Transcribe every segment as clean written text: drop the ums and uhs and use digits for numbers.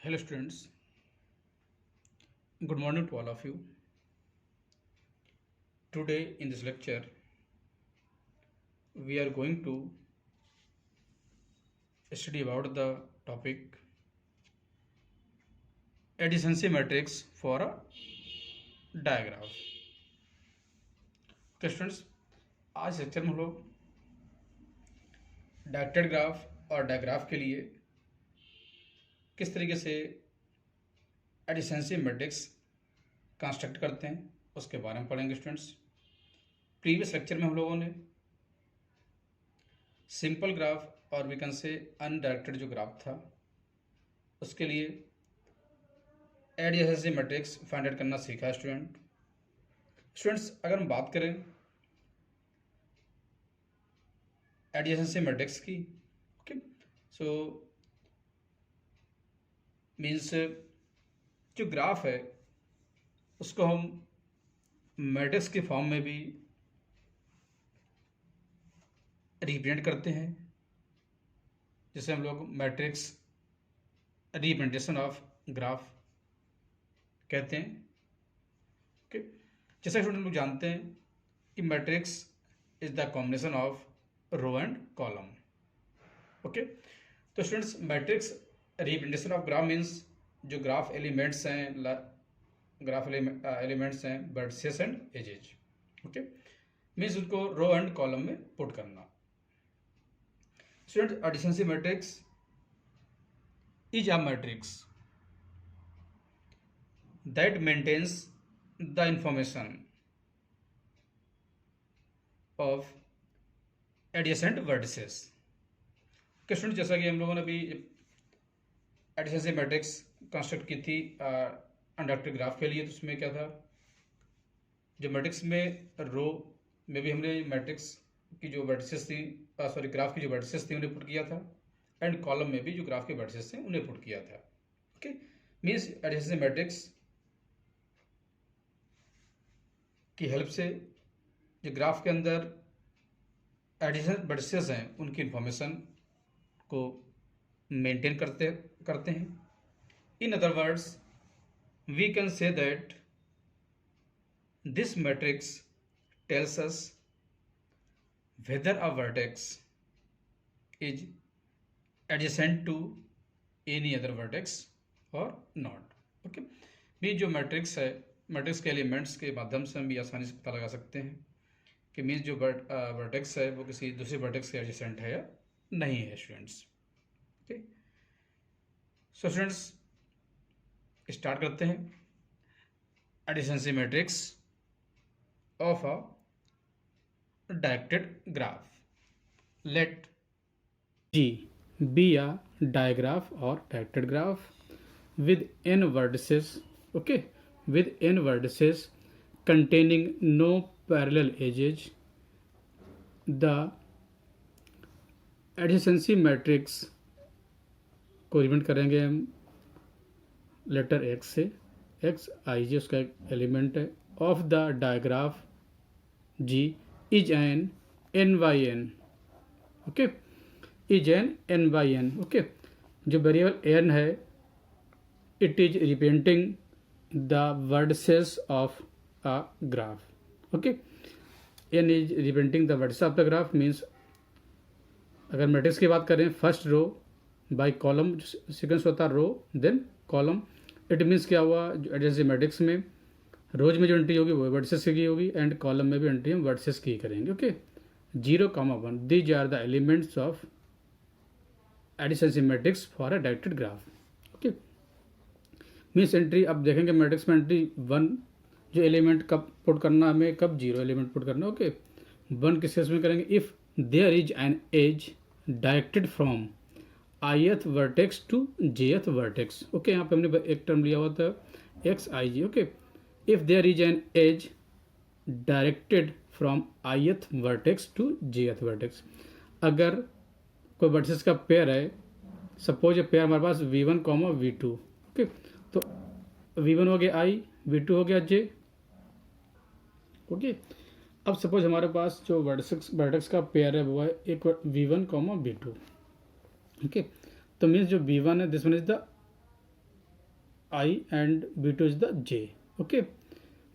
Hello students, good morning to all of you. Today in this lecture we are going to study about the topic adjacency matrix for a diagraph. Okay students, आज lecture में हम लोग directed graph और digraph के लिए किस तरीके से एडिशेंसी मैट्रिक्स कंस्ट्रक्ट करते हैं उसके बारे में पढ़ेंगे स्टूडेंट्स। प्रीवियस लेक्चर में हम लोगों ने सिंपल ग्राफ और वी कैन से अनडायरेक्टेड जो ग्राफ था उसके लिए एडिशेंसी मैट्रिक्स फाइंड आउट करना सीखा है स्टूडेंट्स। अगर हम बात करें एडिशेंसी मैट्रिक्स की, ओके, सो मीन्स जो ग्राफ है उसको हम मैट्रिक्स के फॉर्म में भी रिप्रेजेंट करते हैं, जिसे हम लोग मैट्रिक्स रिप्रेजेंटेशन ऑफ ग्राफ कहते हैं। ओके, जैसा स्टूडेंट लोग जानते हैं कि matrix is the combination of row and column. Okay, तो students matrix representation of graph means जो ग्राफ एलिमेंट्स हैं, ग्राफ एलिमेंट्स हैं vertices and edges. Okay, means उनको रो एंड कॉलम में पुट करना। Student adjacency matrix is a matrix that maintains the information of adjacent vertices। Student जैसा कि हम लोगों ने अभी एडिशेंसी मैट्रिक्स कंस्ट्रक्ट की थी अनडायरेक्टेड ग्राफ के लिए, तो उसमें क्या था, जो मैट्रिक्स में रो में भी हमने मैट्रिक्स की जो वर्टिसेस थी, सॉरी ग्राफ की जो वर्टिसेस थी उन्हें पुट किया था, एंड कॉलम में भी जो ग्राफ के वर्टिसेस थे उन्हें पुट किया था। ओके, मीन्स एडिशेंसी मैट्रिक्स की हेल्प से जो ग्राफ के अंदर एडिशनल वर्टिसेस हैं उनकी इंफॉर्मेशन को मेंटेन करते हैं। In other words we can say that this matrix tells us whether a vertex is adjacent to any other vertex or not। Okay, भी जो मैट्रिक्स है, मैट्रिक्स के एलिमेंट्स के माध्यम से हम भी आसानी से पता लगा सकते हैं कि मीन्स जो वर्टेक्स है वो किसी दूसरे वर्टेक्स के एडजेसेंट है या नहीं है students. Okay, so students start करते हैं adjacency matrix of a directed graph. Let G be a digraph or directed graph with n vertices, okay, with n vertices containing no parallel edges. The adjacency matrix को represent करेंगे हम letter x से, x i j उसका एक element है, of the digraph G is an n by n। Okay, is an n by n। Okay, जो variable n है it is representing the vertices of a graph. Okay, n is representing the vertices of the graph means अगर matrix की बात करें first row by column sequence होता है row then column. It means क्या हुआ, जो एडिशेंसी मैट्रिक्स में रोज में जो एंट्री होगी वो वर्टिसेस की होगी एंड कॉलम में भी एंट्री हम वर्टिसेस की करेंगे। Okay, 0,1 these are the elements of adjacency matrix for a directed graph. Okay, means entry अब देखेंगे मैट्रिक्स में एंट्री 1 जो एलिमेंट कब पुट करना हमें, कब 0 एलिमेंट पुट करना। ओके, 1 किस केस में करेंगे, if there is an edge directed from ith vertex to jth vertex. Okay, यहाँ पे हमने एक टर्म लिया हुआ था X I J. Okay, if there is an edge directed from ith vertex to jth vertex, अगर कोई वर्टिसेस का पेयर है, सपोज पेयर हमारे पास v1, v2। ओके, तो v1 हो गया i, v2 हो गया j। ओके, अब सपोज हमारे पास जो वर्टेक्स का पेयर है वो है एक v1, v2। ओके, तो मीन्स जो v1 है this one is the I and B2 is the J. Okay,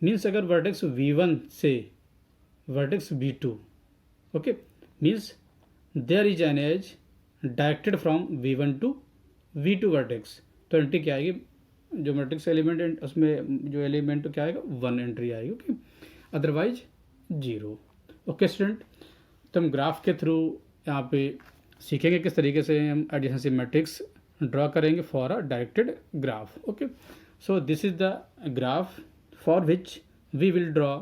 means अगर वर्टेक्स V1 से vertex B2, okay, means there is an edge directed from V1 to V2 vertex, तो entry क्या आएगी, जो matrix element उसमें जो element क्या आएगा 1 एंट्री आएगी, ओके, अदरवाइज 0। ओके स्टूडेंट, तो हम ग्राफ के थ्रू यहाँ पे सीखेंगे किस तरीके से हम एडिशनसी मैट्रिक्स ड्रॉ करेंगे for a directed graph. Okay, so this is the graph for which we will draw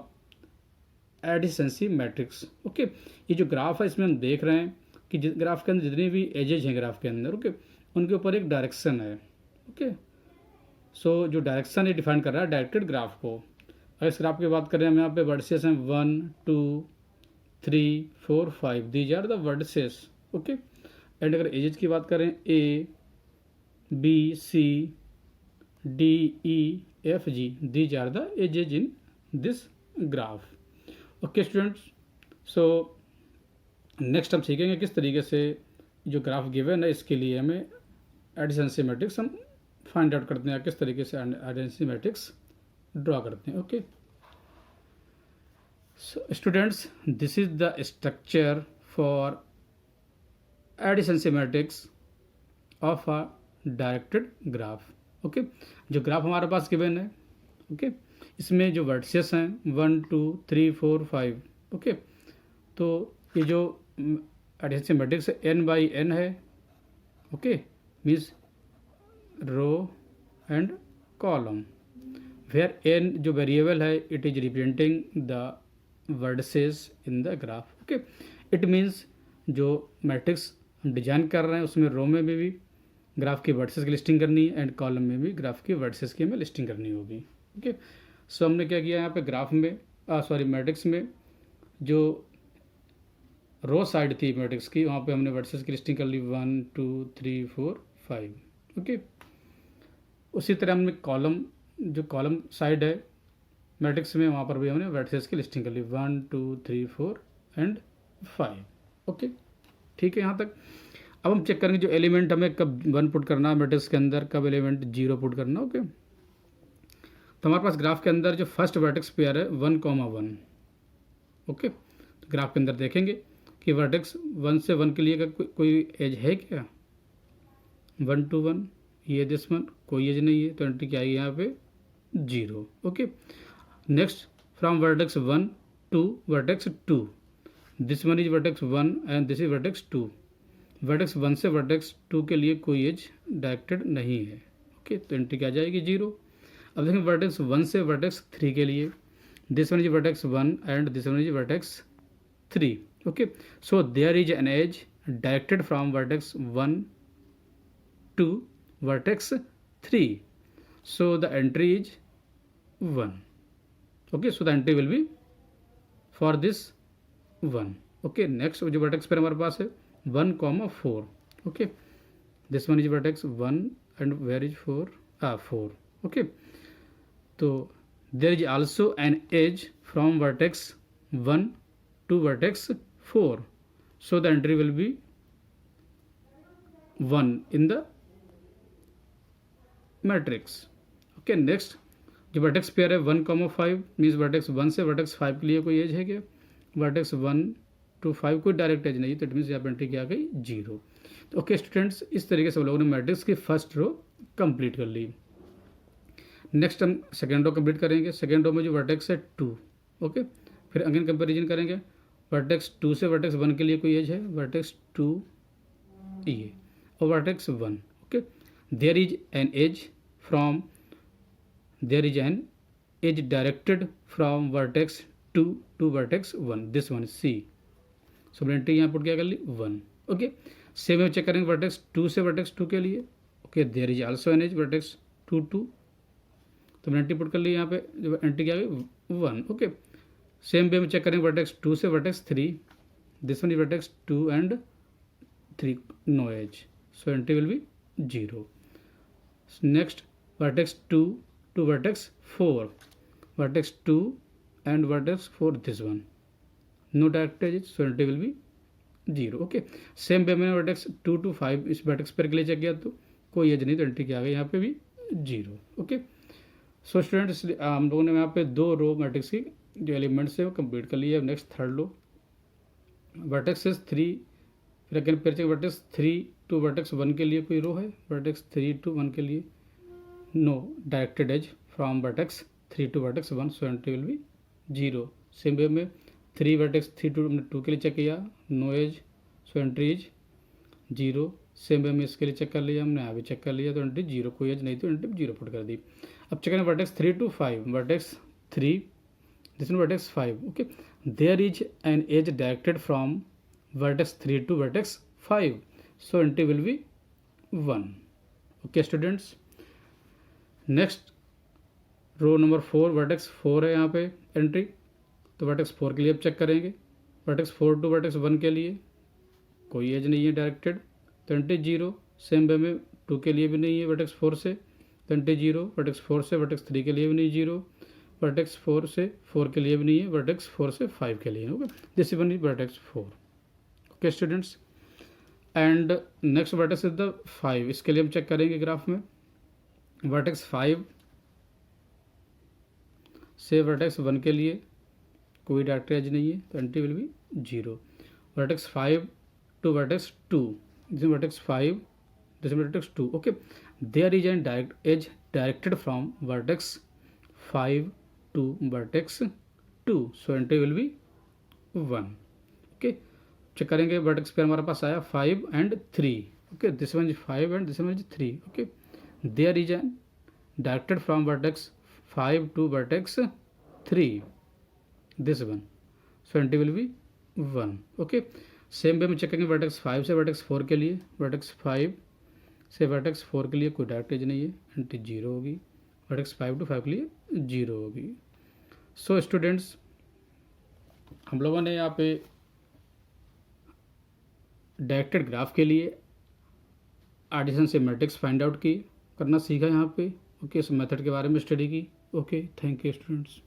adjacency matrix. Okay, ये जो ग्राफ है इसमें हम देख रहे हैं कि ग्राफ के अंदर जितनी भी एजेज हैं ग्राफ के अंदर, ओके, उनके ऊपर एक डायरेक्शन है। ओके, सो जो डायरेक्शन ये डिफाइन कर रहा है डायरेक्टेड ग्राफ को। अगर इस ग्राफ की बात करें हम यहाँ पे वर्टिसेस हैं 1 2 3 4 5, these are the vertices. Okay, and अगर एजेज की बात करें A B C D E F G, these are the edges in this graph. Okay students, so next हम सीखेंगे किस तरीके से जो ग्राफ गिवन है इसके लिए हमें एडिशनसी मैट्रिक्स हम फाइंड आउट करते हैं, किस तरीके से एडिशनसी मैट्रिक्स ड्रॉ करते हैं। Okay, so students, this is the structure for adjacency matrix of a directed graph. Okay, जो ग्राफ हमारे पास गिवन है, ओके, इसमें जो वर्टिसेस हैं 1 2 3 4 5, ओके, तो ये जो adjacency matrix n by n है, okay, means row and column, where n जो वेरिएबल है it is representing the vertices in the graph. Okay, it means जो मैट्रिक्स हम डिजाइन कर रहे हैं उसमें रो में भी ग्राफ की वर्टिसेस की लिस्टिंग करनी है एंड कॉलम में भी ग्राफ की वर्टिसेस की हमें लिस्टिंग करनी होगी। ओके, सो हमने क्या किया यहाँ पे ग्राफ में मैट्रिक्स में जो रो साइड थी मैट्रिक्स की वहाँ पे हमने वर्टिसेस की लिस्टिंग कर ली 1 2 3 4 5। ओके, उसी तरह हमने जो कॉलम साइड है मैट्रिक्स में वहाँ पर भी हमने वर्टिसेस की लिस्टिंग कर ली 1 2 3 4 एंड 5। ओके, ठीक है यहाँ तक। अब हम चेक करेंगे जो एलिमेंट हमें कब 1 पुट करना मैट्रिक्स के अंदर, कब एलिमेंट 0 पुट करना। ओके, तो हमारे पास ग्राफ के अंदर जो फर्स्ट वर्टेक्स पेयर है 1 1। ओके, तो ग्राफ के अंदर देखेंगे कि वर्टेक्स 1 से 1 के लिए कोई एज है क्या, 1 to 1 ये दिस वन कोई एज नहीं है, तो एंट्री क्या आएगी यहाँ पे 0। Okay, next from vertex 1 to vertex 2, this one is vertex 1 and this is vertex 2। Vertex 1 से वर्टेक्स 2 के लिए कोई एज डायरेक्टेड नहीं है। ओके, तो एंट्री क्या जाएगी 0। अब देखें वर्टेक्स 1 से वर्टेक्स 3 के लिए, this one is vertex 1 and this one is vertex 3। Okay, so there is an edge directed from vertex 1 to vertex 3, so the entry is 1। Okay, so the entry will be for this 1। Okay, next जो vertex पर हमारे पास है 1 4। Okay, this one is vertex 1 and where is 4। Okay, तो there is also an edge from vertex 1 to vertex 4, so the entry will be 1 in the matrix. Okay, next जो vertex pair है 1 5 means vertex 1 से vertex 5 के लिए कोई as है क्या, vertex 1 to 5 कोई डायरेक्ट एज नहीं, तो इट मीन्स यहाँ पर एंट्री क्या आ गई 0। तो ओके स्टूडेंट्स, इस तरीके से हम लोगों ने मैट्रिक्स की फर्स्ट रो कंप्लीट कर ली। नेक्स्ट हम सेकेंड रो कंप्लीट करेंगे। सेकेंड रो में जो वर्टेक्स है 2। ओके, फिर अगेन कंपेरिजन करेंगे, वर्टेक्स 2 से वर्टेक्स 1 के लिए कोई एज है, वर्टेक्स 2 ये और vertex 1। Okay, there is an edge directed from vertex 2 to vertex 1, this one see. So entry यहाँ पुट क्या कर ली 1। ओके, सेम चेक करेंगे वर्टेक्स 2 से वर्टेक्स 2 के लिए। Okay, there is also an edge vertex 2 तो एंट्री पुट कर ली यहाँ पे, जो एंट्री क्या गई 1। ओके, सेम वे में चेक करेंगे वर्टेक्स 2 से vertex 3, this one is vertex 2 and 3, no edge, so entry will be 0। Next vertex 2 to vertex 4, vertex 2 and vertex 4, this one no direct edge, so entry will be 0। Okay, same way में vertex 2 to 5 इस vertex पर के लिए check किया तो कोई as नहीं, तो एंट्री क्या आ गई यहाँ पे भी 0। ओके, सो स्टूडेंट्स हम लोगों ने यहाँ पे 2 रो मैट्रिक्स की जो एलिमेंट्स है वो कंप्लीट कर लिया है। नेक्स्ट थर्ड रो, वर्टेक्स 3, फिर again pair check vertex 3 to vertex 1 के लिए कोई रो है, वर्टेक्स 3 टू 1 के लिए no directed edge from vertex 3 to vertex 1, so entry will be 0। Same way में 3 वर्टेक्स 3 टू हमने 2 के लिए चेक किया, no edge, so entry is 0। Same way में इसके लिए चेक कर लिया हमने, यहाँ भी चेक कर लिया तो एंट्री 0, कोई एज नहीं तो एंट्री 0 पुट कर दी। अब चेक करें vertex 3 to 5, vertex 3 this vertex 5। Okay, there is an edge directed from vertex 3 to vertex 5, so entry will be 1। Okay students, next row number 4, vertex 4 है यहाँ पे एंट्री, तो वर्टेक्स 4 के लिए अब चेक करेंगे। वर्टेक्स 4 टू वर्टेक्स 1 के लिए कोई एज नहीं है डायरेक्टेड, तो एंट्री 0। सेम वे में 2 के लिए भी नहीं है वर्टेक्स 4 से, तो एंट्री 0। वर्टेक्स 4 से वर्टेक्स 3 के लिए भी नहीं 0, वर्टेक्स 4 से 4 के लिए भी नहीं है, वर्टेक्स 4 से 5 के लिए। Okay, this one is vertex 4। Okay students, and next vertex is the 5, इसके लिए हम चेक करेंगे ग्राफ में। वर्टेक्स 5 से वर्टेक्स 1 के लिए कोई डायरेक्ट एज नहीं है, तो entry will be 0। Vertex 5 to vertex 2, this vertex 5, this vertex 2। Okay, there is an direct edge directed from vertex 5 to vertex 2, so entry will be 1। Okay, check करेंगे vertex पे हमारे पास आया 5 and 3। Okay, this one is 5 and this one is 3। Okay, there is an directed from vertex 5 to vertex 3, this one, so entry will be 1। Okay, same way में check करेंगे vertex 5 से vertex 4 के लिए, vertex 5 से vertex 4 के लिए कोई direct as नहीं है, एंट्री 0 होगी। वर्टेक्स 5 टू 5 के लिए 0 होगी। सो स्टूडेंट्स, हम लोगों ने यहाँ पे डायरेक्टेड ग्राफ के लिए एडिशन से मैट्रिक्स फाइंड आउट की करना सीखा यहाँ पे। ओके, इस मेथड के बारे में स्टडी की। Okay, thank you students.